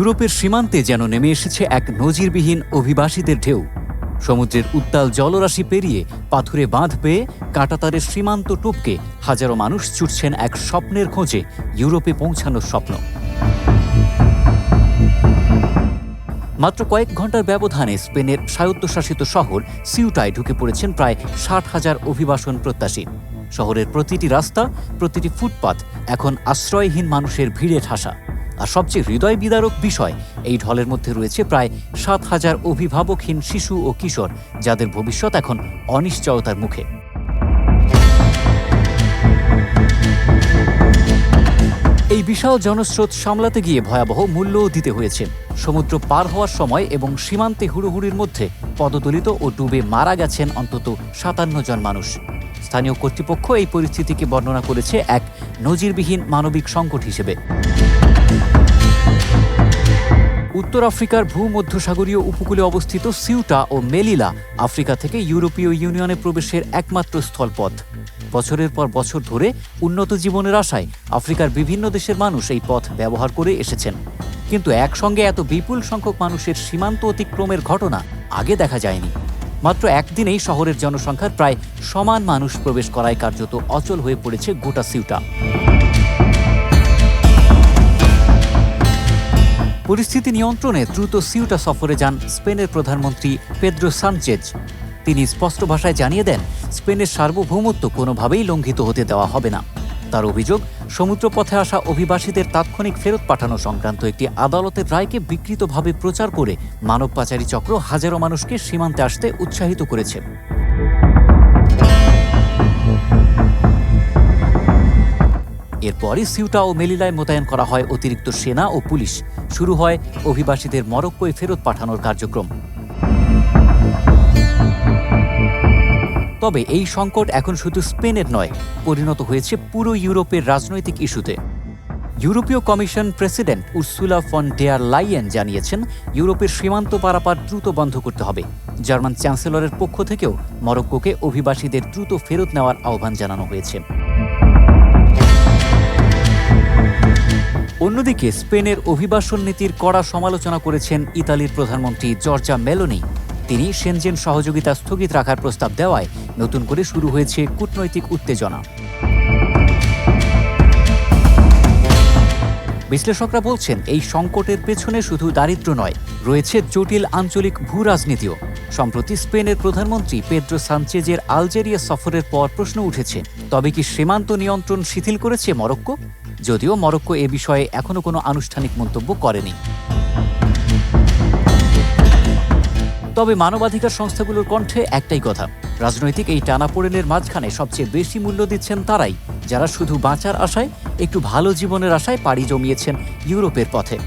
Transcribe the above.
ইউরোপের সীমান্তে যেন নেমে এসেছে এক নজিরবিহীন অভিবাসীদের ঢেউ। সমুদ্রের উত্তাল জলরাশি পেরিয়ে পাথুরে বাঁধ পেয়ে কাঁটাতারের সীমান্ত টপকে হাজারো মানুষ ছুটছেন এক স্বপ্নের খোঁজে, ইউরোপে পৌঁছানোর স্বপ্ন। মাত্র কয়েক ঘন্টার ব্যবধানে স্পেনের স্বায়ত্তশাসিত শহর সিউটায় ঢুকে পড়েছেন প্রায় 60,000 অভিবাসন প্রত্যাশী। শহরের প্রতিটি রাস্তা, প্রতিটি ফুটপাত এখন আশ্রয়হীন মানুষের ভিড়ে ঠাসা। আর সবচেয়ে হৃদয় বিদারক বিষয়, এই ঢলের মধ্যে রয়েছে প্রায় 7,000 অভিভাবকহীন শিশু ও কিশোর, যাদের ভবিষ্যৎ এখন অনিশ্চয়তার মুখে। এই বিশাল জনস্রোত সামলাতে গিয়ে ভয়াবহ মূল্যও দিতে হয়েছে। সমুদ্র পার হওয়ার সময় এবং সীমান্তে হুড়োহুড়ির মধ্যে পদদলিত ও ডুবে মারা গেছেন অন্তত 57 জন মানুষ। স্থানীয় কর্তৃপক্ষ এই পরিস্থিতিকে বর্ণনা করেছে এক নজিরবিহীন মানবিক সংকট হিসেবে। উত্তর আফ্রিকার ভূমধ্যসাগরীয় উপকূলে অবস্থিত সিউটা ও মেলিলা আফ্রিকা থেকে ইউরোপীয় ইউনিয়নে প্রবেশের একমাত্র স্থলপথ। বছরের পর বছর ধরে উন্নত জীবনের আশায় আফ্রিকার বিভিন্ন দেশের মানুষ এই পথ ব্যবহার করে এসেছেন, কিন্তু একসঙ্গে এত বিপুল সংখ্যক মানুষের সীমান্ত অতিক্রমের ঘটনা আগে দেখা যায়নি। মাত্র একদিনেই শহরের জনসংখ্যার প্রায় সমান মানুষ প্রবেশ করায় কার্যত অচল হয়ে পড়েছে গোটা সিউটা। পরিস্থিতি নিয়ন্ত্রণে দ্রুত সিউটা সফরে যান স্পেনের প্রধানমন্ত্রী পেদ্রো সানচেজ। তিনি স্পষ্ট ভাষায় জানিয়ে দেন, স্পেনের সার্বভৌমত্ব কোনোভাবেই লঙ্ঘিত হতে দেওয়া হবে না। তার অভিযোগ, সমুদ্রপথে আসা অভিবাসীদের তাৎক্ষণিক ফেরত পাঠানো সংক্রান্ত একটি আদালতের রায়কে বিকৃতভাবে প্রচার করে মানব পাচারী চক্র হাজারো মানুষকে সীমান্তে আসতে উৎসাহিত করেছে। এরপরই সিউটা ও মেলিলায় মোতায়েন করা হয় অতিরিক্ত সেনা ও পুলিশ। শুরু হয় অভিবাসীদের মরক্কোয় ফেরত পাঠানোর কার্যক্রম। তবে এই সংকট এখন শুধু স্পেনের নয়, পরিণত হয়েছে পুরো ইউরোপের রাজনৈতিক ইস্যুতে। ইউরোপীয় commission president Ursula von der Leyen জানিয়েছেন, ইউরোপের সীমান্ত পারাপার দ্রুত বন্ধ করতে হবে। জার্মান চ্যান্সেলরের পক্ষ থেকেও মরক্কোকে অভিবাসীদের দ্রুত ফেরত নেওয়ার আহ্বান জানানো হয়েছে। অন্যদিকে স্পেনের অভিবাসন নীতির কড়া সমালোচনা করেছেন ইতালির প্রধানমন্ত্রী জর্জা মেলোনি। তিনি শেনজেন সহযোগিতা স্থগিত রাখার প্রস্তাব দেওয়ায় নতুন করে শুরু হয়েছে কূটনৈতিক উত্তেজনা। বিশ্লেষকরা বলছেন, এই সংকটের পেছনে শুধু দারিদ্র্য নয়, রয়েছে জটিল আঞ্চলিক ভূরাজনীতিও। সম্প্রতি স্পেনের প্রধানমন্ত্রী পেদ্রো সানচেজের আলজেরিয়া সফরের পর প্রশ্ন উঠেছে, তবে কি সীমান্ত নিয়ন্ত্রণ শিথিল করেছে মরক্কো? যদিও মরক্কো এ বিষয়ে এখনো কোনো আনুষ্ঠানিক মন্তব্য করেনি। তবে মানবাধিকার সংস্থাগুলোর কণ্ঠে একটাই কথা, রাজনৈতিক এই টানাপোড়েনের মাঝখানে সবচেয়ে বেশি মূল্য দিচ্ছেন তারাই, যারা শুধু বাঁচার আশায়, একটু ভালো জীবনের আশায় পাড়ি জমিয়েছেন ইউরোপের পথে।